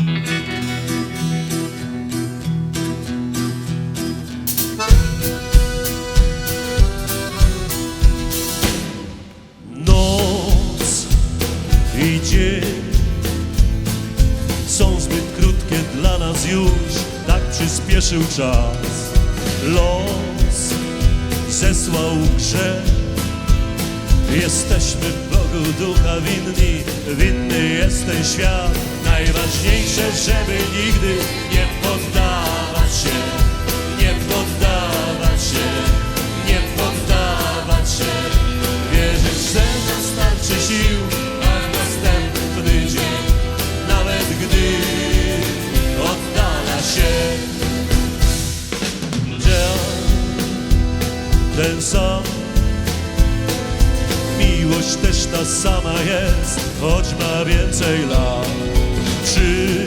Noc i dzień są zbyt krótkie dla nas już, tak przyspieszył czas. Los zesłał grzech, jesteśmy Bogu ducha winni, winny jest ten świat. Najważniejsze, żeby nigdy nie poddawać się, nie poddawać się, nie poddawać się. Wierzyć, że nam starczy sił na następny dzień, nawet gdy oddala się. Ten sam, miłość też ta sama jest, choć ma więcej lat. Czy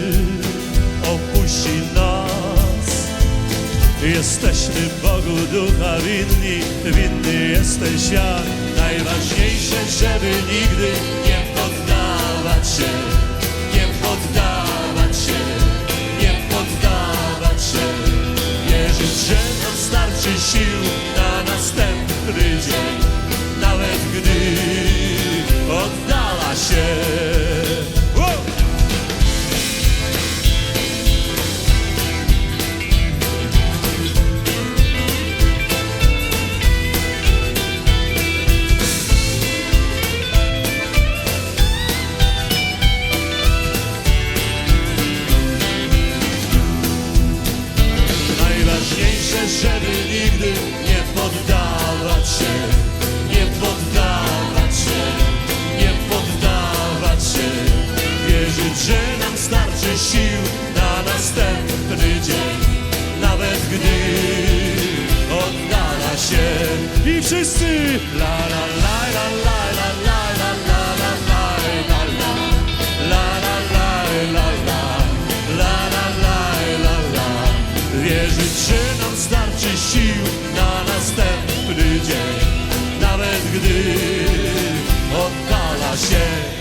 opuści nas? Jesteśmy Bogu ducha winni, winny jest ten świat. Najważniejsze, żeby nigdy nie poddawać się, nie poddawać się, nie poddawać się. Wierzyć, że nam starczy sił na następny dzień, nawet gdy oddala się. Najważniejsze, żeby nigdy nie poddawać się, nie poddawać się, nie poddawać się. Wierzyć, że nam starczy sił na następny dzień, nawet gdy oddala się. I wszyscy la la la la la la la la la la la la la la la la la. Wierzyć, że nam starczy sił na następny dzień, nawet gdy oddala się.